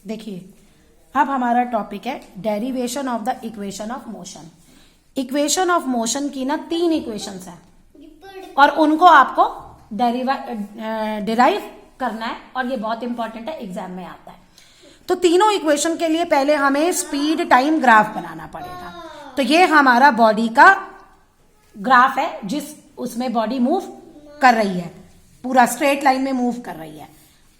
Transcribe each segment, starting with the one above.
देखिए अब हमारा टॉपिक है derivation of the equation of motion. Equation of motion की ना 3 इक्वेशंस है और उनको आपको डिराइव करना है और ये बहुत इंपॉर्टेंट है, एग्जाम में आता है। तो तीनों इक्वेशन के लिए पहले हमें स्पीड टाइम ग्राफ बनाना पड़ेगा। तो ये हमारा बॉडी का ग्राफ है जिस उसमें बॉडी मूव कर रही है, पूरा स्ट्रेट लाइन में मूव कर रही है।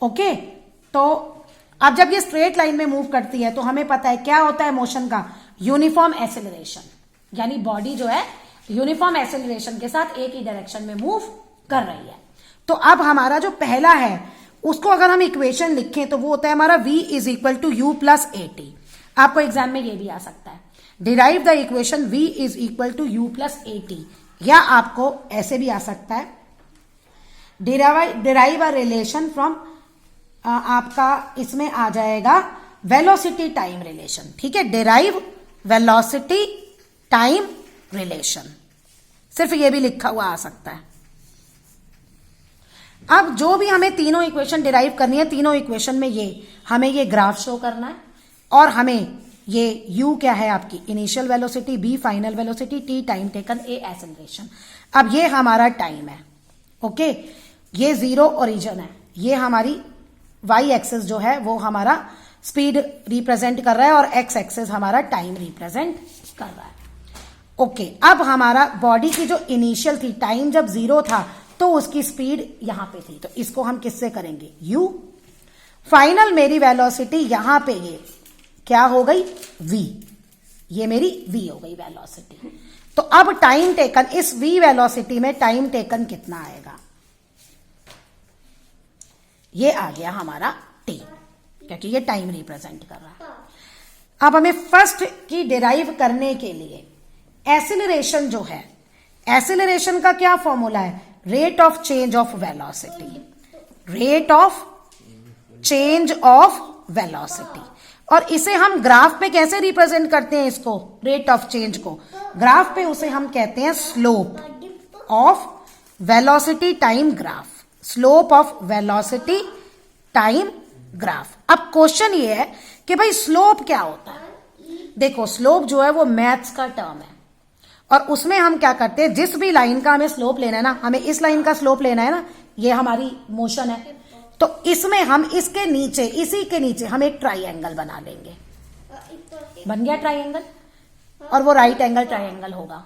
ओके, तो अब जब ये स्ट्रेट लाइन में मूव करती है तो हमें पता है क्या होता है मोशन का, यूनिफॉर्म एक्सेलरेशन, यानी बॉडी जो है यूनिफॉर्म एक्सेलरेशन के साथ एक ही डायरेक्शन में मूव कर रही है। तो अब हमारा जो पहला है उसको अगर हम इक्वेशन लिखें तो वो होता है हमारा v is equal to u plus a t. आपको एग्जाम में ये भी आ सकता है, derive the equation v is equal to u plus a t, या आपको ऐसे भी आ सकता है डिराइव अ रिलेशन फ्रॉम, आपका इसमें आ जाएगा वेलोसिटी टाइम रिलेशन। ठीक है, डिराइव वेलोसिटी टाइम रिलेशन, सिर्फ ये भी लिखा हुआ आ सकता है। अब जो भी हमें तीनों इक्वेशन डिराइव करनी है, तीनों इक्वेशन में हमें ये ग्राफ शो करना है और हमें ये u क्या है आपकी initial velocity, b final velocity, t time taken, a acceleration. अब ये हमारा टाइम है। ओके, ये 0 ओरिजिन है, ये हमारी y एक्सेस जो है वो हमारा स्पीड रिप्रेजेंट कर रहा है और x एक्सेस हमारा टाइम रिप्रेजेंट कर रहा है। ओके, अब हमारा बॉडी की जो इनिशियल थी, टाइम जब 0 था तो उसकी स्पीड यहां पे थी, तो इसको हम किससे करेंगे u। फाइनल मेरी वेलोसिटी यहां पे ये क्या हो गई v, ये मेरी v हो गई वेलोसिटी। तो अब टाइम टेकन, इस v वेलोसिटी में टाइम टेकन कितना आएगा, ये आ गया हमारा t, क्योंकि ये टाइम रिप्रेजेंट कर रहा है। अब हमें फर्स्ट की डिराइव करने के लिए एक्सीलरेशन जो है, एक्सीलरेशन का क्या फॉर्मूला है, rate of change of velocity, rate of change of velocity. और इसे हम ग्राफ पे कैसे रिप्रेजेंट करते हैं, इसको रेट ऑफ चेंज को ग्राफ पे उसे हम कहते हैं slope of velocity time graph, slope of velocity time graph. अब क्वेश्चन ये है कि भाई स्लोप क्या होता है। देखो स्लोप जो है वो मैथ्स का टर्म है और उसमें हम क्या करते हैं, जिस भी लाइन का हमें स्लोप लेना है ना, हमें इस लाइन का स्लोप लेना है ना, ये हमारी मोशन है, तो इसमें हम इसके नीचे, इसी के नीचे हम एक ट्राइंगल बना लेंगे, बन गया ट्राइंगल, और वो राइट एंगल ट्राइंगल होगा।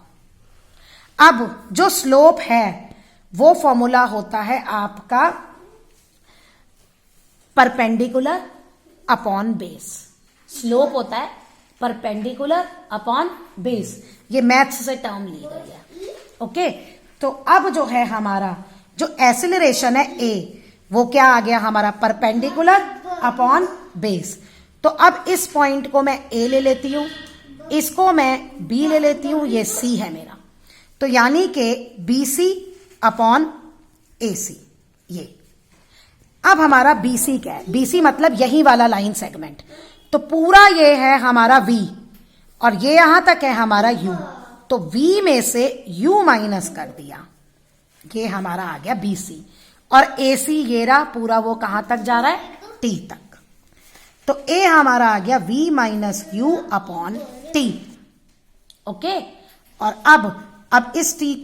अब जो स्लोप है वो फॉर्मूला होता है आपका परपेंडिकुलर अपॉन बेस, स्लोप होता है परपेंडिकुलर अपॉन बेस, ये मैथ्स से टर्म ली गई है। ओके, तो अब जो है हमारा जो एक्सीलरेशन है a, वो क्या आ गया हमारा परपेंडिकुलर अपॉन बेस। तो अब इस पॉइंट को मैं a ले लेती हूं, इसको मैं b ले लेती हूं, ये c है मेरा, तो यानी कि bc अपॉन ac ये। अब हमारा bc क्या है, bc मतलब यही वाला लाइन सेगमेंट, तो पूरा ये है हमारा v और ये यहां तक है हमारा u, तो v में से u माइनस कर दिया, ये हमारा आ गया bc, और ac ये रहा पूरा, वो कहां तक जा रहा है t तक, तो a हमारा आ गया v minus u upon t। Okay, और अब इस t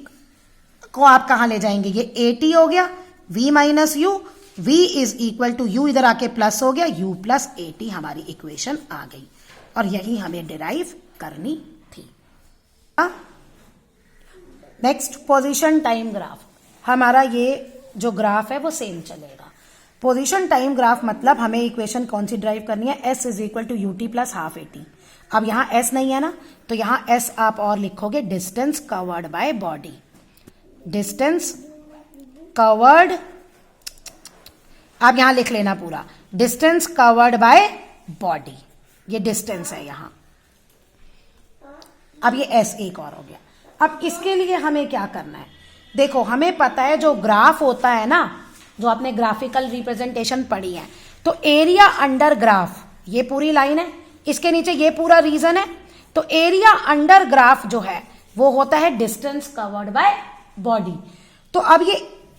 को आप कहां ले जाएंगे, ये at हो गया, v minus u, v is equal to u इधर आके प्लस हो गया, u प्लस at हमारी इक्वेशन आ गई, और यही हमें डिराइव करनी थी। नेक्स्ट पोजीशन टाइम ग्राफ, हमारा ये जो ग्राफ है वो सेम चलेगा। पोजीशन टाइम ग्राफ मतलब हमें इक्वेशन कौन सी डिराइव करनी है, s is equal to u t plus half at। अब यहां s नहीं है ना, तो यहां s आप और लिखोगे distance covered by body, distance covered, आप यहां लिख लेना पूरा, डिस्टेंस कवर्ड बाय बॉडी, ये डिस्टेंस है यहां। अब ये s एक और हो गया। अब इसके लिए हमें क्या करना है, देखो हमें पता है जो ग्राफ होता है ना, जो आपने ग्राफिकल रिप्रेजेंटेशन पढ़ी है, तो एरिया अंडर ग्राफ, ये पूरी लाइन है, इसके नीचे ये पूरा रीजन है, तो एरिया अंडर ग्राफ जो है वो होता है डिस्टेंस कवर्ड बाय बॉडी। तो अब ये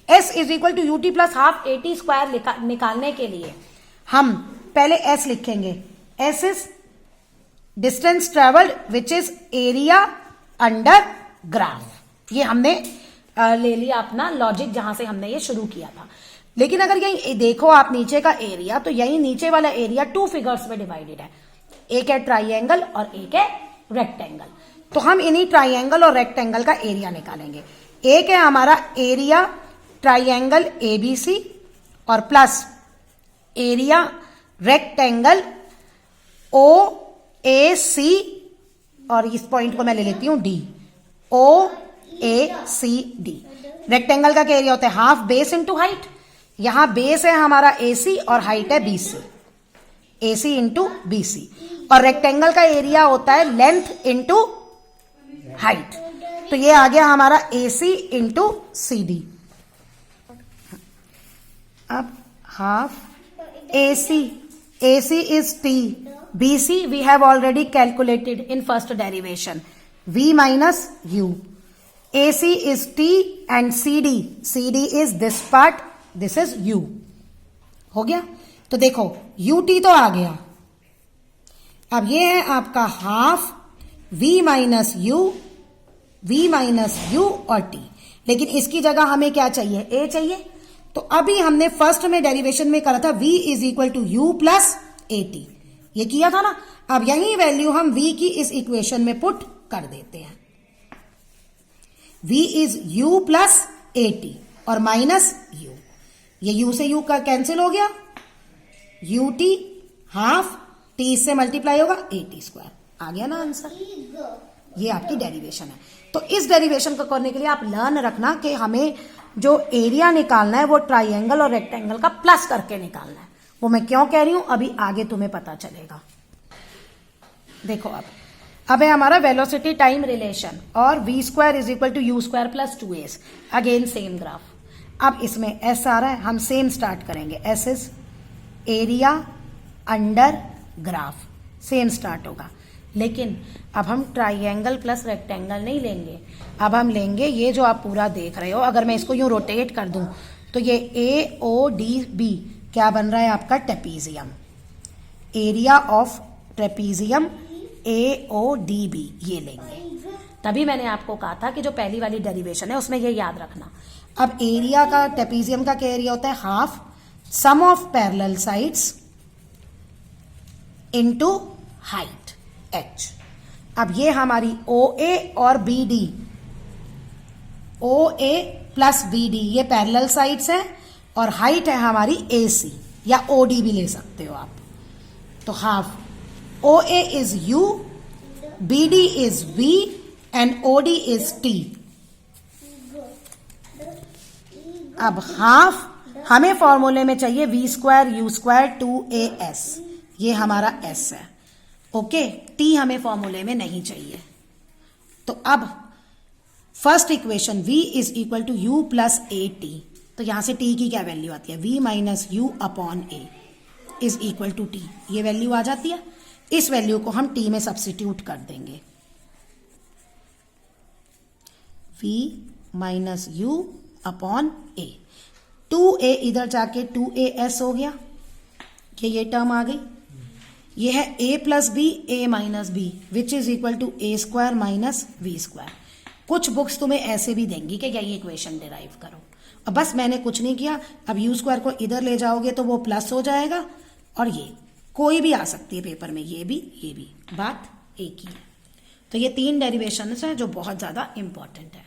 s is equal to u t plus half at square निकालने के लिए हम पहले एस लिखेंगे, s is distance travelled which is area under graph. ये हमने ले लिया अपना लॉजिक जहां से हमने ये शुरू किया था। लेकिन अगर यही देखो आप नीचे का एरिया, तो यही नीचे वाला एरिया 2 फिगर्स में डिवाइडेड है, एक है ट्राइंगल और एक है रेक्टेंगल। तो हम इन्हीं ट्राइंगल और रेक्टेंगल का एरिया निकालेंगे। एक है हमारा एरिया ट्राइंगल एबीसी और प्लस एरिया रेक्टेंगल ओ ए सी, और इस पॉइंट को मैं ले लेती हूं डी, ओ ए सी डी। रेक्टेंगल का क्या एरिया होता है, हाफ बेस इंटू हाइट। यहां बेस है हमारा एसी और हाइट है बीसी, एसी इंटू बीसी। और रेक्टेंगल का एरिया होता है लेंथ इंटू हाइट, तो ये आ गया हमारा एसी इंटू सी डी। अब half AC, AC is T, BC we have already calculated in first derivation, v minus u. AC is T and CD is this part, this is U। हो गया? तो देखो UT तो आ गया। अब ये है आपका हाफ V माइनस यू और T, लेकिन इसकी जगह हमें क्या चाहिए, A चाहिए। तो अभी हमने फर्स्ट में डेरिवेशन में करा था V is equal to u plus AT, ये किया था ना। अब यही वैल्यू हम V की इस इक्वेशन में पुट कर देते हैं। V is u plus AT और माइनस u, ये u से u का कैंसिल हो गया, ut हाफ t से मल्टीप्लाई होगा AT स्क्वायर, आ गया ना आंसर। ये आपकी डेरिवेशन है। तो इस डेरिवेशन को करने के लिए आप लर्न रखना कि हमें जो एरिया निकालना है वो ट्राइंगल और रेक्टेंगल का प्लस करके निकालना है। वो मैं क्यों कह रही हूं अभी आगे तुम्हें पता चलेगा। देखो अब है हमारा वेलोसिटी टाइम रिलेशन, और v square is equal to u square plus 2s, again same graph. अब इसमें s आ रहा है, हम सेम स्टार्ट करेंगे, s is area under graph, same start होगा। लेकिन अब हम ट्राइंगल प्लस रेक्टेंगल नहीं लेंगे, अब हम लेंगे ये जो आप पूरा देख रहे हो। अगर मैं इसको यूं रोटेट कर दूं तो ये AODB क्या बन रहा है आपका, trapezium, area of trapezium AODB, ये लेंगे। तभी मैंने आपको कहा था कि जो पहली वाली डेरिवेशन है उसमें ये याद रखना। अब एरिया का, ट्रेपीजियम का क्या एरिया होता है, half sum of parallel sides into height h। अब ये हमारी OA और BD, OA प्लस BD ये पैरेलल साइड्स हैं, और हाइट है हमारी AC या OD भी ले सकते हो आप। तो half OA is U, BD is V and OD is T। अब हाफ हमें फॉर्मूले में चाहिए V square U square 2AS, ये हमारा S है, ओके। T हमें फॉर्मूले में नहीं चाहिए। तो अब first equation V is equal to U plus AT, तो यहां से T की क्या वैल्यू आती है, V minus u upon A is equal to T, ये वैल्यू आ जाती है। इस वैल्यू को हम T में सब्स्टिट्यूट कर देंगे, V minus u upon A, 2A इधर जाके 2AS हो गया, ये टर्म आ गई। ये है A plus B, A minus B which is equal to A square minus V square. कुछ बुक्स तुम्हें ऐसे भी देंगी कि यही इक्वेशन डिराइव करो, अब बस मैंने कुछ नहीं किया। अब U स्क्वायर को इधर ले जाओगे तो वो प्लस हो जाएगा, और ये कोई भी आ सकती है पेपर में, ये भी, बात एक ही है। तो ये 3 डेरिवेशंस हैं जो बहुत ज्यादा इंपॉर्टेंट है।